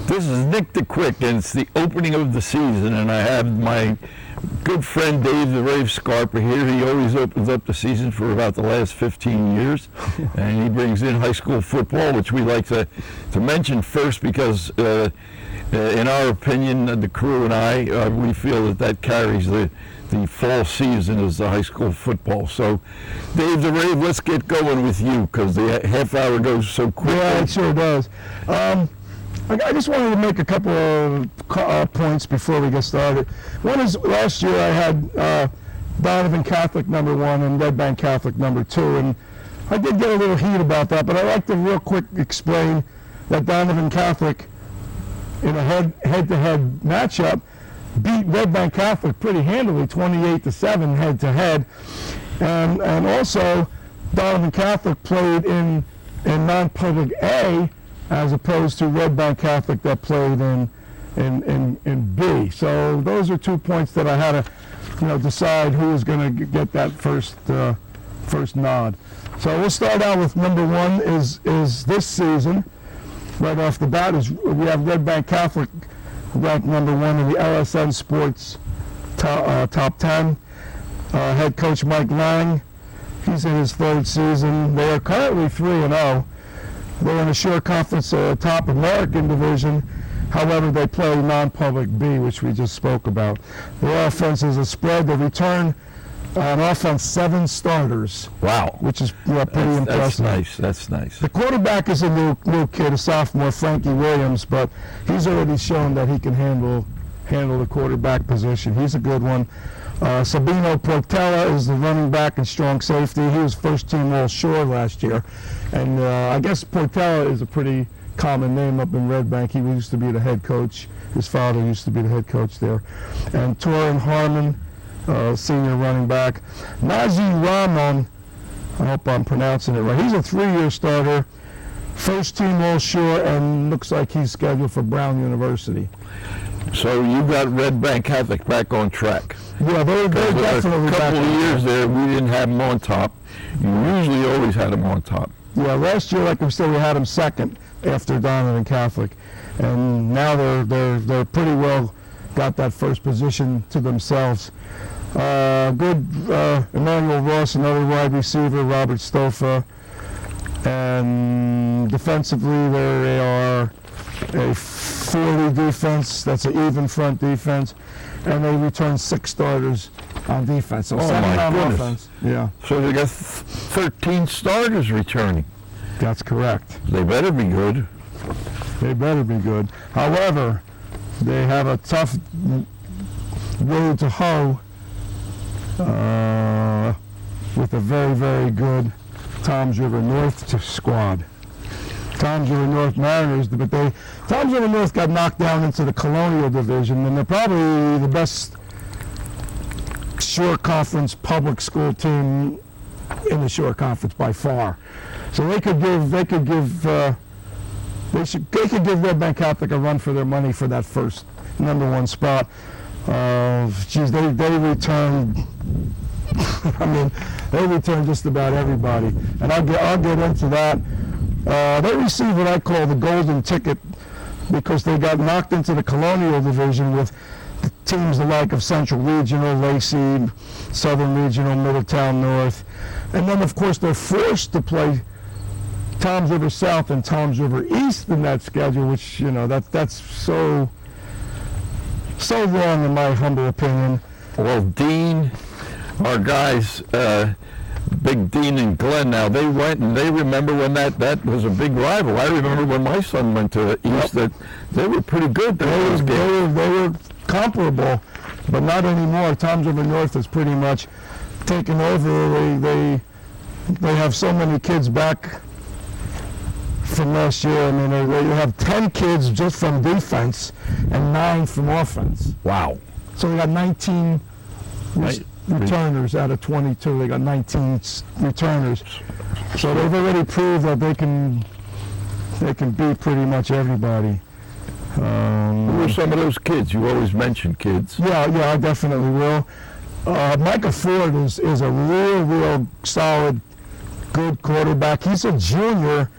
This is Nick the Quick, and it's the opening of the season, and I have my good friend Dave Scarpa here. He always opens up the season for about the last 15 years, and he brings in high school football, which we like to mention first because, in our opinion, the crew and I, we feel that carries the fall season as the high school football. So, Dave the Rave, let's get going with you because the half hour goes so quickly. Yeah, it sure does. I just wanted to make a couple of points before we get started. One is last year I had Donovan Catholic #1 and Red Bank Catholic #2, and I did get a little heat about that, but I'd like to real quick explain that Donovan Catholic in a head-to-head matchup beat Red Bank Catholic pretty handily, 28-7 head-to-head, and also Donovan Catholic played in non-public A as opposed to Red Bank Catholic that played in B. So those are 2 points that I had to, decide who was going to get that first nod. So we'll start out with #1 is this season. Right off the bat is we have Red Bank Catholic ranked #1 in the LSN Sports top 10. Head coach Mike Lang, he's in his 3rd season. They are currently 3-0. They're in the Shore Conference top American division. However, they play non-public B, which we just spoke about. Their offense is a spread. They return on offense 7 starters. Wow. Which is pretty impressive. That's nice. The quarterback is a new kid, a sophomore, Frankie Williams, but he's already shown that he can handle the quarterback position. He's a good one. Sabino Portela is the running back and strong safety. He was first team All-Shore last year. And I guess Portela is a pretty common name up in Red Bank. He used to be the head coach. His father used to be the head coach there. And Torin Harmon, senior running back. Najee Ramon, I hope I'm pronouncing it right. He's a 3-year starter, first team All-Shore, and looks like he's scheduled for Brown University. So you got Red Bank Catholic back on track. Yeah, they're definitely back. A couple of years there, we didn't have them on top. You usually always had them on top. Yeah, last year, like we said, we had them second after Donovan Catholic, and now they're pretty well got that first position to themselves. Good Emmanuel Ross, another wide receiver, Robert Stofa, and defensively they are a 40 defense. That's an even front defense, and they return 6 starters on defense. So 7 on offense. Yeah. So they got 13 starters returning. That's correct. They better be good. They better be good. However, they have a tough road to hoe with a very, very good Toms River North squad. Toms River North Mariners, but Toms River North got knocked down into the Colonial Division, and they're probably the best Shore Conference public school team in the Shore Conference by far. So they could give Red Bank Catholic a run for their money for that first #1 spot. They return. I mean, they return just about everybody, and I'll get into that. They received what I call the golden ticket because they got knocked into the Colonial Division with teams the like of Central Regional, Lacey, Southern Regional, Middletown North, and then of course they're forced to play Toms River South and Toms River East in that schedule, which that's so wrong in my humble opinion. Well, Dean, our guys, Big Dean and Glenn, now they went and they remember when that was a big rival. I remember when my son went to East, that they were pretty good. They were comparable, but not anymore. Toms River North has pretty much taken over. They have so many kids back from last year. I mean, they have 10 kids just from defense and 9 from offense. Wow. So we got 19 returners out of 22. They got 19 returners. So they've already proved that they can beat pretty much everybody. Who are some of those kids? You always mention kids. Yeah, I definitely will. Micah Ford is a real solid, good quarterback. He's a junior,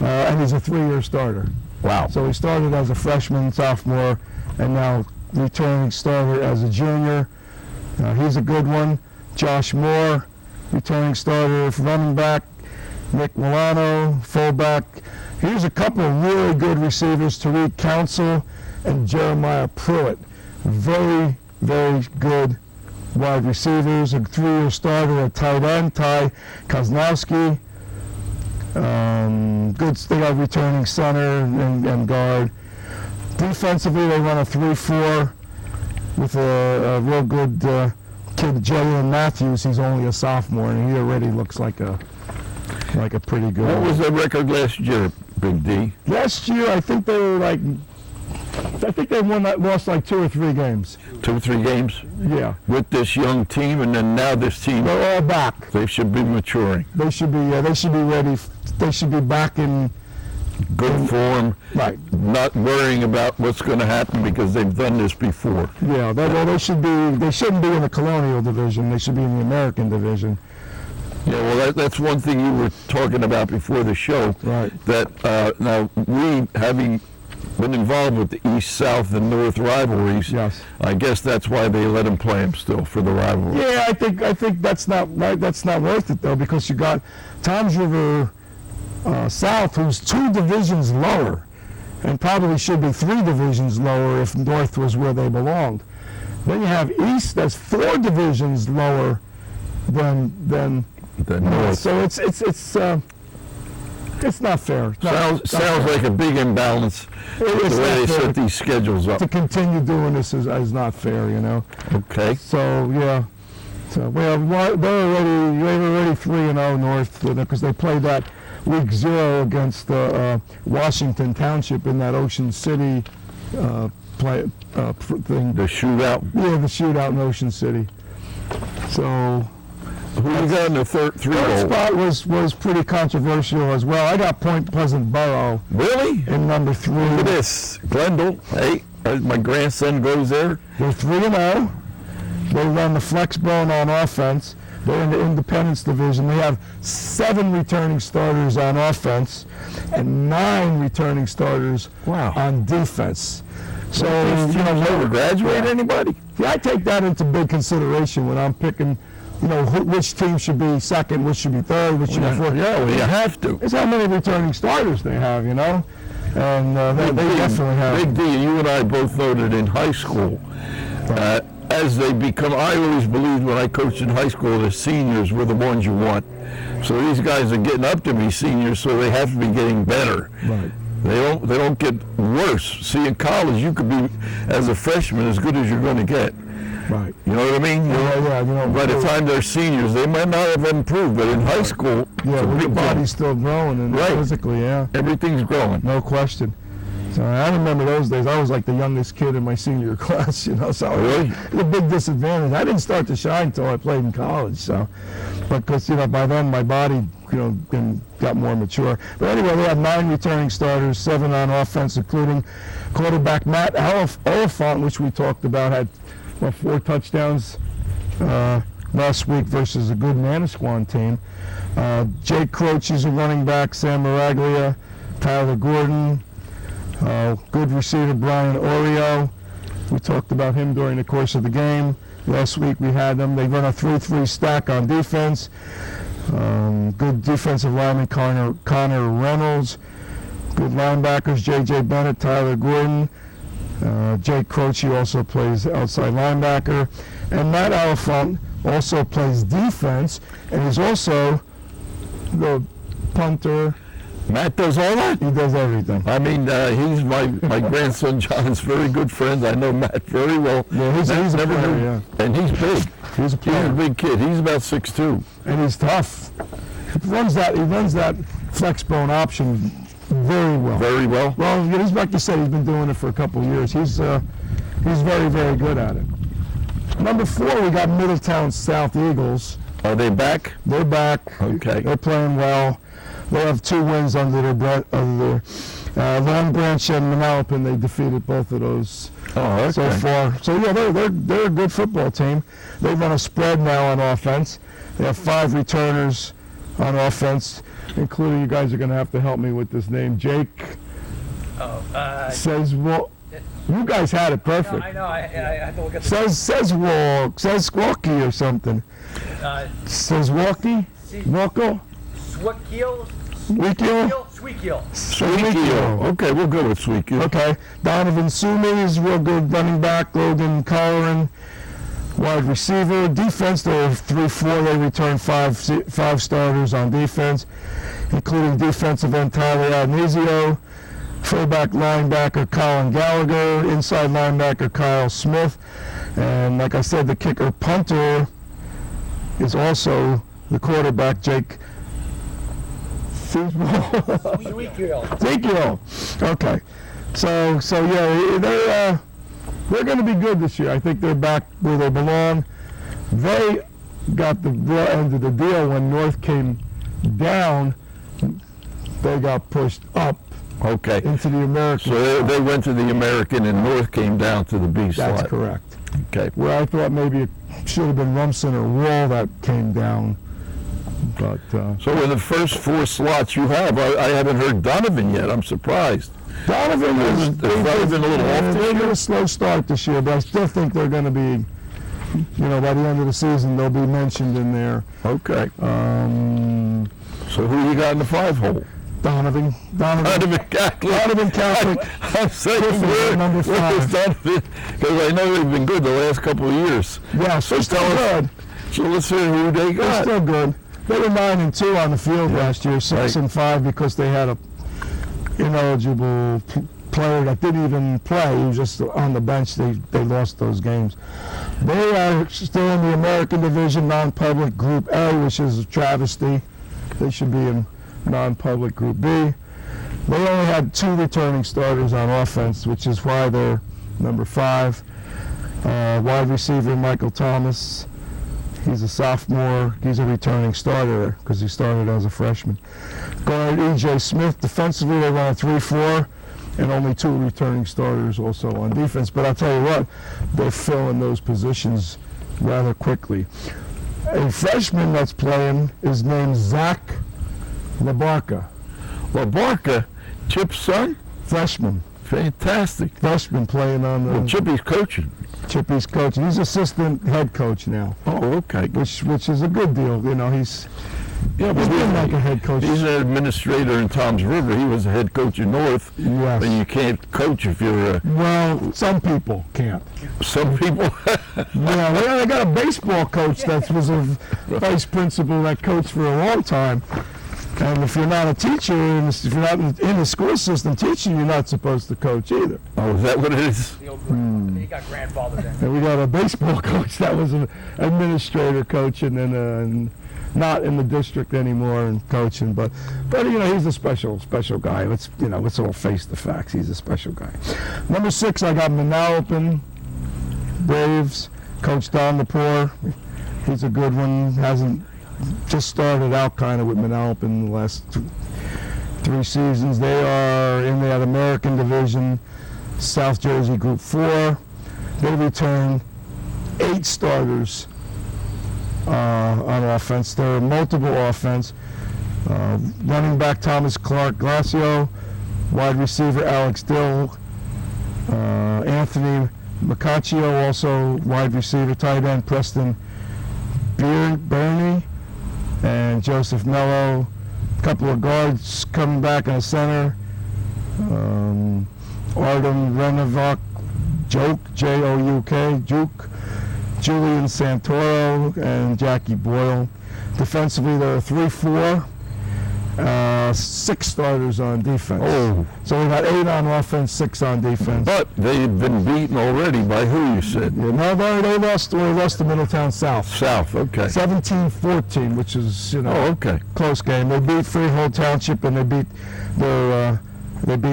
and he's a 3-year starter. Wow. So he started as a freshman, sophomore, and now returning starter as a junior. He's a good one. Josh Moore, returning starter, running back. Nick Milano, fullback. Here's a couple of really good receivers, Tariq Council and Jeremiah Pruitt. Very, very good wide receivers. A 3-year starter at tight end, Ty Kozlowski. Good, they got returning center and guard. Defensively, they run a 3-4 with a real good kid, Jalen Matthews. He's only a sophomore, and he already looks like a pretty good. What was their record last year, Big D? Last year, I think they were lost like 2 or 3 games. 2 or 3 games? Yeah. With this young team, and then now this team. They're all back. They should be maturing. They should be ready. They should be back in good form. Right. Not worrying about what's going to happen because they've done this before. Yeah. They shouldn't be in the Colonial Division. They should be in the American Division. Yeah, well, that's one thing you were talking about before the show. Right. That now we, having been involved with the East, South, and North rivalries, yes, I guess that's why they let them play them still for the rivalry. Yeah, I think that's not right. That's not worth it though, because you got Toms River South, who's 2 divisions lower, and probably should be 3 divisions lower if North was where they belonged. Then you have East, that's 4 divisions lower than North. So it's not fair. Sounds like a big imbalance. The way they set these schedules up. To continue doing this is not fair, you know. Okay. So yeah. So well, they're already 3-0 North because they played that week 0 against Washington Township in that Ocean City thing. The shootout. Yeah, the shootout in Ocean City. So. Who you got in the third spot was pretty controversial as well. I got Point Pleasant Borough. Really? In number 3. Look at this. Glendale. Hey, my grandson goes there. They're 3-0. They run the flex bone on offense. They're in the Independence Division. They have 7 returning starters on offense and 9 returning starters on defense. So, never graduate anybody? Yeah, I take that into big consideration when I'm picking, which team should be second, which should be third, which should be fourth. Yeah, well, you have to. It's how many returning starters they have, And they definitely have. Big D, you and I both know that in high school, as they become, I always believed when I coached in high school, the seniors were the ones you want. So these guys are getting up to be seniors, so they have to be getting better. Right. They don't get worse. See, in college, you could be, as a freshman, as good as you're going to get. Right. You know what I mean? By the time they're seniors, they might not have improved, but in high school, your body's still growing and physically, everything's growing. No question. So I remember those days. I was like the youngest kid in my senior class, So really? It was a big disadvantage. I didn't start to shine until I played in college. So, because by then my body, got more mature. But anyway, they have 9 returning starters, 7 on offense, including quarterback Matt Oliphant, which we talked about, had 4 touchdowns last week versus a good Manasquan team. Jake Croce is a running back, Sam Maraglia, Tyler Gordon, good receiver Brian Oreo. We talked about him during the course of the game. Last week we had them. They run a 3-3 stack on defense. Good defensive lineman Connor Reynolds. Good linebackers J.J. Bennett, Tyler Gordon. Jake Croce also plays outside linebacker. And Matt Oliphant also plays defense and is also the punter. Matt does all that? He does everything. I mean, he's my grandson John's very good friend. I know Matt very well. Yeah, he's a player, And he's big. He's a player. He's a big kid. He's about 6'2". And he's tough. He runs that flex bone option very well. Very well? Well, he's like you said, he's been doing it for a couple of years. He's very, very good at it. Number 4, we got Middletown South Eagles. Are they back? They're back. Okay. They're playing well. They have 2 wins under their Long Branch and Manalapan. They defeated both of those so far. So yeah, they're a good football team. They run a spread now on offense. They have 5 returners on offense, including, you guys are going to have to help me with this name, Jake Says walk. You guys had it perfect. I know. I have to look at the. Says walk. Says squawky or something. Says walkie. Walko. Swikeel. Wikio. Sweekiel. Sweekiel. Okay, we'll go with Sweekiel. Okay. Donovan Sumi is real good running back. Logan Colleran, wide receiver. Defense, there are 3-4. They returned five starters on defense, including defensive end Tyler Agnazio, fullback linebacker Colin Gallagher, inside linebacker Kyle Smith, and like I said, the kicker punter is also the quarterback Jake Ezekiel. Okay, so yeah, they're going to be good this year. I think they're back where they belong. They got the end of the deal when North came down. They got pushed up. Okay. Into the American. So they went to the American and North came down to the B slot. That's correct. Okay. Where I thought maybe it should have been Rumson or Wall that came down. But so in the first 4 slots you have, I haven't heard Donovan yet. I'm surprised. Donovan is been a little off. They got a slow start this year, but I still think they're going to be, by the end of the season, they'll be mentioned in there. Okay. So who you got in the 5 hole? Donovan Catholic. I'm saying number 5. Donovan, because I know they've been good the last couple of years. Yeah, so still good. So let's hear who they got. They're still good. They were 9-2 on the field last year, 6-5 because they had a ineligible player that didn't even play. He was just on the bench. They lost those games. They are still in the American Division, non-public Group A, which is a travesty. They should be in non-public Group B. They only had 2 returning starters on offense, which is why they're number 5. Wide receiver Michael Thomas. He's a sophomore. He's a returning starter because he started as a freshman. Guard E.J. Smith. Defensively, they run a 3-4, and only 2 returning starters also on defense. But I'll tell you what, they're filling those positions rather quickly. A freshman that's playing is named Zach LaBarca. LaBarca, Chip's son? Freshman. Fantastic. Freshman playing on the... Well, Chippy's coaching. Chippy's coaching. He's assistant head coach now. Oh, okay. Which is a good deal. He's been like a head coach. He's an administrator in Toms River. He was a head coach in North. Yes. And you can't coach if you're a... Well, some people can't. Some people... Yeah, they got a baseball coach that was a vice principal that coached for a long time. And if you're not a teacher, and if you're not in the school system teaching, you're not supposed to coach either. Oh, is that what it is? He got grandfathered in. And we got a baseball coach that was an administrator coaching and not in the district anymore and coaching, but he's a special guy. Let's all face the facts. He's a special guy. Number 6, I got Manalapan Braves. Coach Don Lepore. He's a good one. Hasn't just started out kind of with Manalapan the last 3 seasons. They are in that American Division, South Jersey Group 4. They return 8 starters on offense. There are multiple offense. Running back Thomas Clark Glacio, wide receiver Alex Dill, Anthony Macaccio, also wide receiver, tight end Preston Burney, and Joseph Mello. A couple of guards coming back in the center. Artem Renovak, Jouk, Julian Santoro, and Jackie Boyle. Defensively, there are 3-4, 6 starters on defense. Oh. So we got 8 on offense, 6 on defense. But they've been beaten already by who, you said? Yeah, no, they lost to Middletown South. South, okay. 17-14, which is, okay. close game. They beat Freehold Township and they beat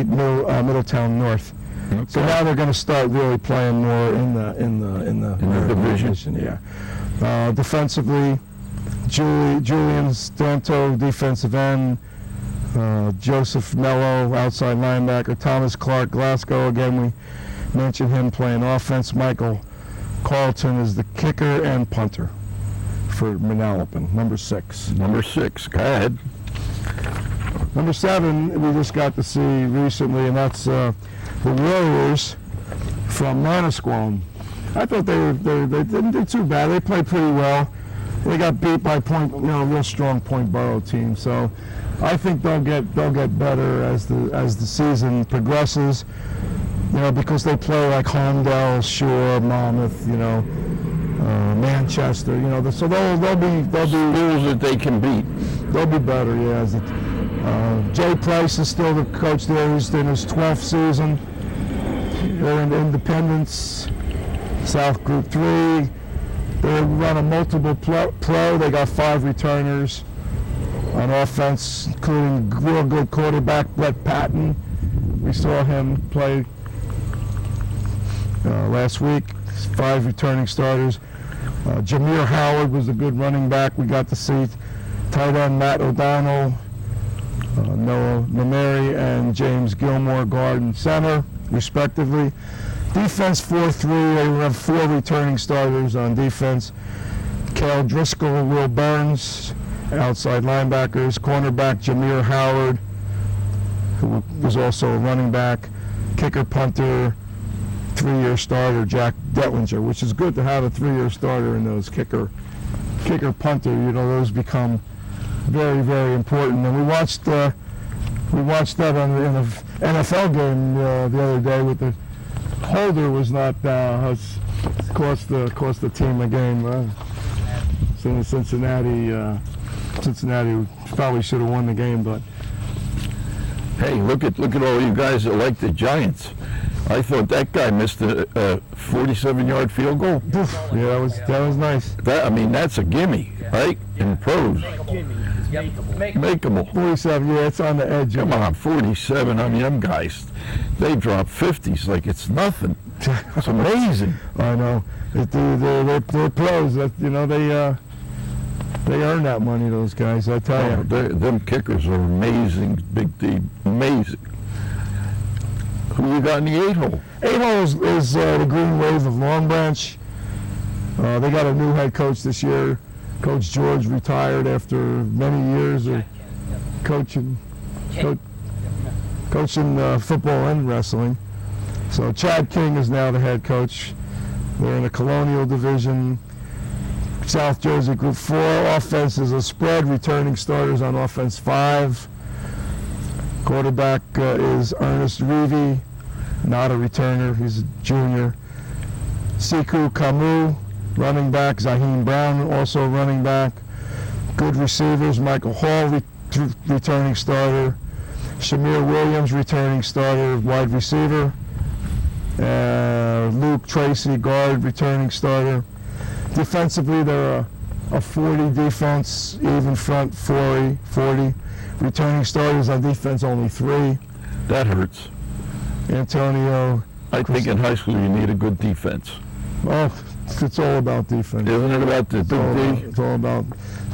Middletown North. Okay. So now they're going to start really playing more in the division. Yeah. Defensively, Julian Stanto, defensive end. Joseph Mello, outside linebacker. Thomas Clark Glasgow, again we mentioned him playing offense. Michael Carlton is the kicker and punter for Manalapan, number 6. Number 6, go ahead. Number 7, we just got to see recently, and that's the Warriors from Manasquan. I thought they didn't do too bad. They played pretty well. They got beat by real strong Point Borough team. So I think they'll get better as the season progresses. Because they play like Holmdel, Shore, Monmouth, Manchester. So they'll be Schools that they can beat. They'll be better. Yeah. Jay Price is still the coach there. He's in his 12th season. They're in Independence, South Group 3. They run a multiple pro. They got 5 returners on offense, including real good quarterback Brett Patton. We saw him play last week. 5 returning starters. Jameer Howard was a good running back. We got to see tight end Matt O'Donnell, Noah Mameri, and James Gilmore guard and center, respectively. Defense 4-3. They have 4 returning starters on defense. Cale Driscoll, Will Burns, outside linebackers. Cornerback Jameer Howard, who was also a running back. Kicker, punter, 3-year starter Jack Detlinger, which is good to have a 3-year starter in those kicker, punter. Those become very, very important. And we watched that in the NFL game the other day with the holder was not cost the team a game. So Cincinnati probably should have won the game, but Hey, look at all you guys that like the Giants. I thought that guy missed a 47-yard field goal. Yeah, that was nice. That's a gimme, right? In pros. Makeable. 47, yeah, it's on the edge. Come on, 47. Them guys, they drop 50s like it's nothing. It's amazing. I know. They're pros. They earn that money, those guys, I tell you. Them kickers are amazing, Big D. Amazing. Who you got in the 8-hole? 8-hole is the Green Wave of Long Branch. They got a new head coach this year. Coach George retired after many years of coaching football and wrestling. So Chad King is now the head coach. They're in the Colonial Division. South Jersey Group 4. Offense is a spread. Returning starters on offense 5. Quarterback is Ernest Reevy, not a returner. He's a junior. Siku Kamu, running back. Zaheem Brown, also running back. Good receivers. Michael Hall, returning starter. Shamir Williams, returning starter, wide receiver. Luke Tracy, guard, returning starter. Defensively, they're a 40 defense, even front 40. Returning starters on defense, only 3. That hurts. Antonio. I think in high school you need a good defense. Oh, it's all about defense. Isn't it about the Big D? It's all about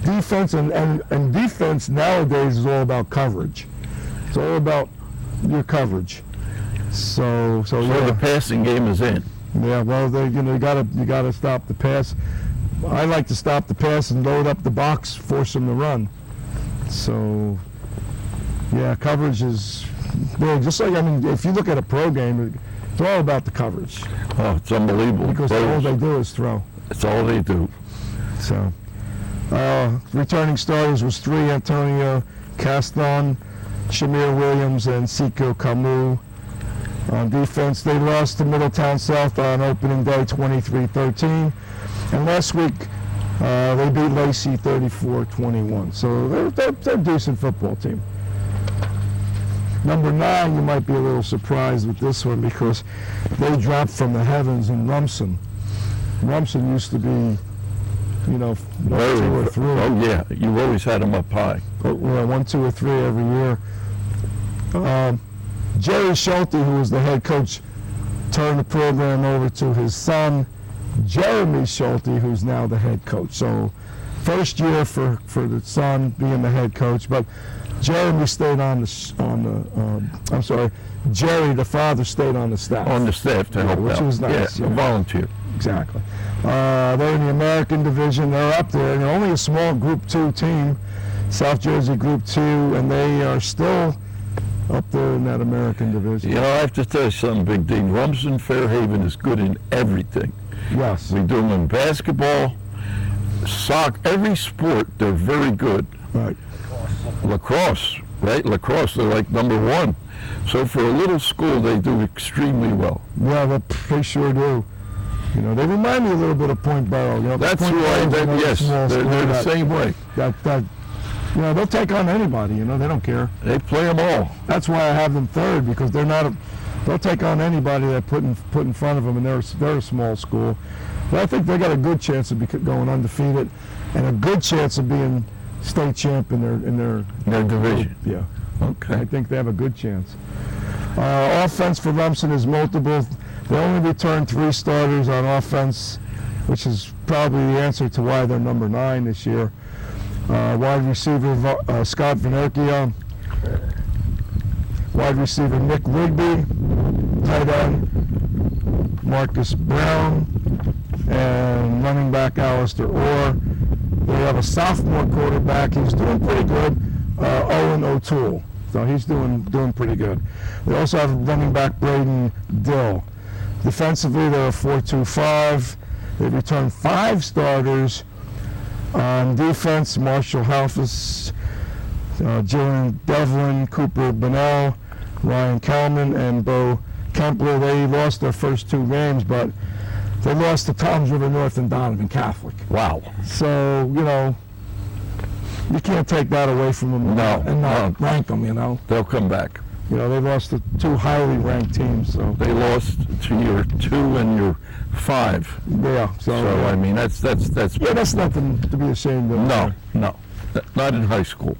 defense, and defense nowadays is all about coverage. It's all about your coverage. So yeah. The passing game is in. Yeah, well, you gotta stop the pass. I like to stop the pass and load up the box, force them to run. So, yeah, coverage is big. Just like, if you look at a pro game, it's all about the coverage. Oh, it's unbelievable. Because all they do is throw. That's all they do. So, returning starters was 3: Antonio Caston, Shamir Williams, and Siku Kamu. On defense, they lost to Middletown South on opening day 23-13. And last week, they beat Lacey 34-21. So they're a decent football team. Number 9, you might be a little surprised with this one because they dropped from the heavens in Rumson. Rumson used to be, 2 or 3. Oh yeah, you always had them up high. 1, 2, or 3 every year. Jerry Schulte, who was the head coach, turned the program over to his son, Jeremy Schulte, who's now the head coach. So, first year for the son being the head coach, but Jeremy stayed Jerry, the father, stayed on the staff. On the staff to help which out. was nice. Yeah, volunteer. Exactly. They're in the American Division. They're up there. They're only a small Group 2 team, South Jersey Group 2, and they are still up there in that American division. You know, I have to tell you something, Big D. Rumson Fairhaven is good in everything. Yes. We do them in basketball, soccer, every sport, they're very good. Right. Lacrosse, right? Lacrosse, they're like #1. So for a little school, they do extremely well. Yeah, they sure do. You know, they remind me a little bit of Point Barrow. You know, That's Point why, Barrow's yes, small they're school the same way. that, you know, they'll take on anybody. You know, they don't care. They play them all. That's why I have them third, because they're not. They'll take on anybody that put in front of them, and they're a small school. But I think they got a good chance of going undefeated, and a good chance of being state champ in their division. Yeah. Okay. I think they have a good chance. Offense for Rumson is multiple. They only returned 3 starters on offense, which is probably the answer to why they're number 9 this year. Wide receiver Scott Venerkia, wide receiver Nick Rigby, tight end Marcus Brown, and running back Alistair Orr. They have a sophomore quarterback. He's doing pretty good, Owen O'Toole. So he's doing pretty good. They also have running back Braden Dill. Defensively, they're a 4-2-5. They returned 5 starters. On defense, Marshall Halfus, Jillian Devlin, Cooper Bunnell, Ryan Kalman, and Bo Kempler. They lost their first 2 games, but they lost to Toms River North and Donovan Catholic. Wow. So, you know, you can't take that away from them and not rank them, you know. They'll come back. You know, they lost to 2 highly ranked teams. So They lost to your 2 and your 5. yeah. So I mean, that's yeah, that's nothing to be ashamed of. no, not in high school.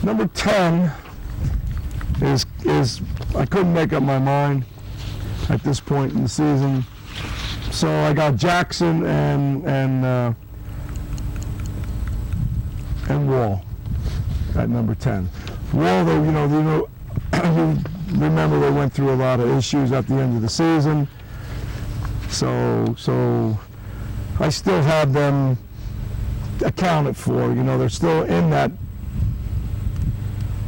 Number 10 is I couldn't make up my mind at this point in the season, so I got Jackson and Wall at number 10. Wall, you remember they went through a lot of issues at the end of the season, so I still have them accounted for. You know, they're still in that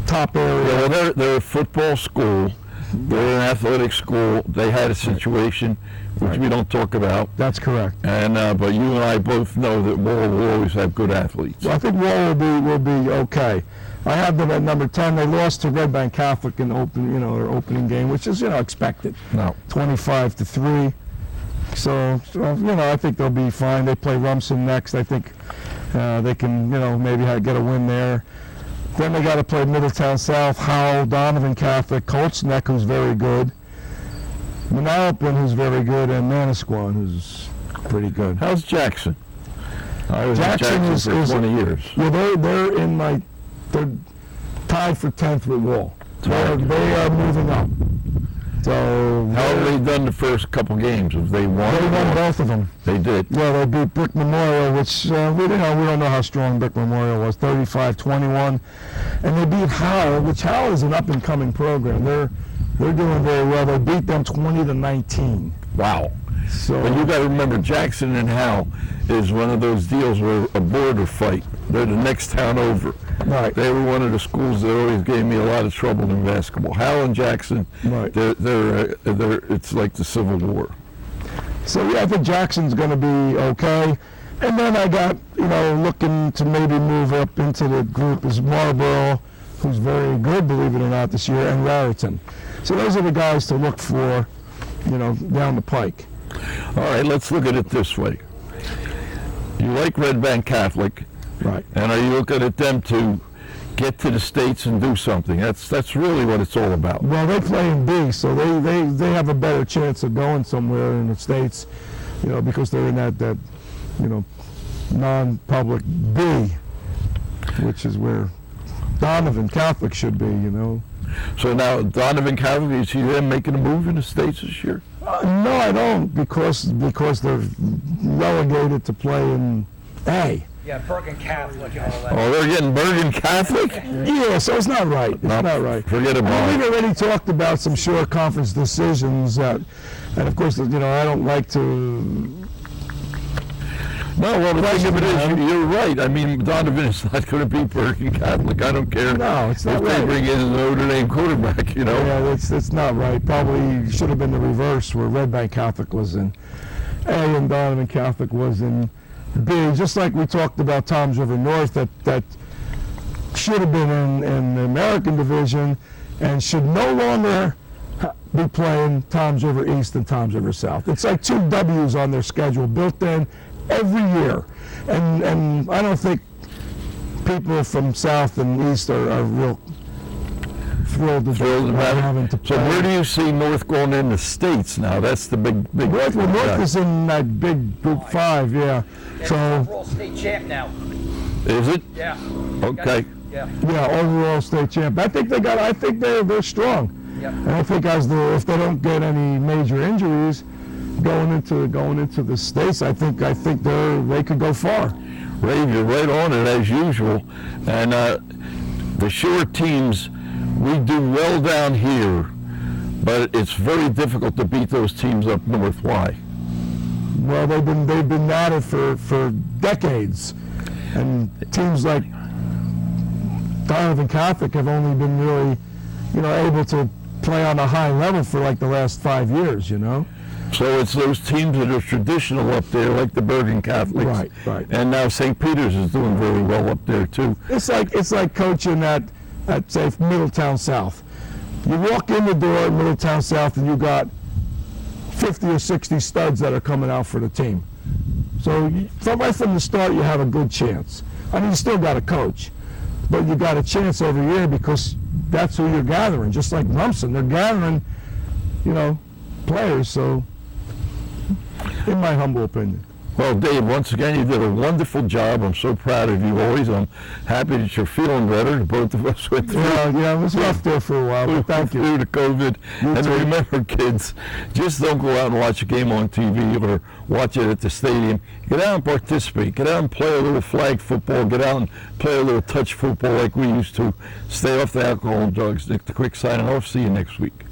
top area. Yeah, well, they're a football school. They're an athletic school. They had a situation which we don't talk about. That's correct. And but you and I both know that Wall will always have good athletes. So I think Wall will be okay. I have them at number 10. They lost to Red Bank Catholic in their opening game, which is expected. No. 25-3. So I think they'll be fine. They play Rumson next. I think they can maybe get a win there. Then they got to play Middletown South, Howell, Donovan Catholic, Colts Neck, who's very good, Manalapan, who's very good, and Manasquan, who's pretty good. How's Jackson? I was at Jackson for 20 years. Yeah, they're tied for 10th with Wall. They are moving up. So how have they done the first couple games? Have they won? They won both of them. They did. Yeah, they beat Brick Memorial, which we don't know how strong Brick Memorial was, 35-21, and they beat Howell, which Howell is an up-and-coming program. They're doing very well. They beat them 20-19. Wow. So, but you got to remember, Jackson and Howell is one of those deals where a border fight. They're the next town over. Right. They were one of the schools that always gave me a lot of trouble in basketball. Howell and Jackson, right. They're it's like the Civil War. So yeah, I think Jackson's going to be okay. And then I got looking to maybe move up into the group is Marlboro, who's very good, believe it or not, this year, and Raritan. So those are the guys to look for, down the pike. All right, let's look at it this way. You like Red Bank Catholic, right? And are you looking at them to get to the States and do something? That's really what it's all about. Well, they play in B, so they have a better chance of going somewhere in the States, because they're in that non-public B, which is where Donovan Catholic should be, So now Donovan Catholic, you see them making a move in the States this year? No, I don't, because they're relegated to play in A. Yeah, Bergen Catholic and all that. Oh, they're getting Bergen Catholic? Yeah, so it's not right. It's not right. Forget about it. We've already talked about some short conference decisions, and of course, I don't like to No, well, the thing of it is, man. you're right. I mean, Donovan is not going to be Bergen Catholic. I don't care No, it's not if they right. bring in an Notre Dame quarterback, you know. Yeah, it's not right. Probably should have been the reverse, where Red Bank Catholic was in A and Donovan Catholic was in B. Just like we talked about Toms River North, that should have been in the American division and should no longer be playing Toms River East and Toms River South. It's like 2 W's on their schedule built in every year, and I don't think people from South and East are real thrilled about having to play. So where do you see North going in the states now? That's the big. North is in that big Group 5, yeah. So Overall state champ now. Is it? Yeah. Okay. Yeah. yeah, overall state champ. I think they're strong. Yep. And I think if they don't get any major injuries going into the states, I think they could go far. Ray, you're right on it as usual. And the short teams, we do well down here, but it's very difficult to beat those teams up north. Why? Well, they've been at it for decades, and teams like Donovan Catholic have only been really, able to play on a high level for like the last 5 years, So it's those teams that are traditional up there, like the Bergen Catholics. Right. And now St. Peter's is doing very well up there too. It's like coaching at say Middletown South. You walk in the door at Middletown South and you got 50 or 60 studs that are coming out for the team. So right from the start, you have a good chance. I mean, you still got to coach, but you got a chance every year because that's who you're gathering. Just like Rumson, they're gathering, players. So, in my humble opinion. Well, Dave, once again, you did a wonderful job. I'm so proud of you always. I'm happy that you're feeling better. Both of us went through. Yeah, it was rough there for a while, but thank you. Through the COVID. And too. remember, kids, just don't go out and watch a game on TV or watch it at the stadium. Get out and participate. Get out and play a little flag football. Get out and play a little touch football like we used to. Stay off the alcohol and drugs. Nick the Quick signing off. See you next week.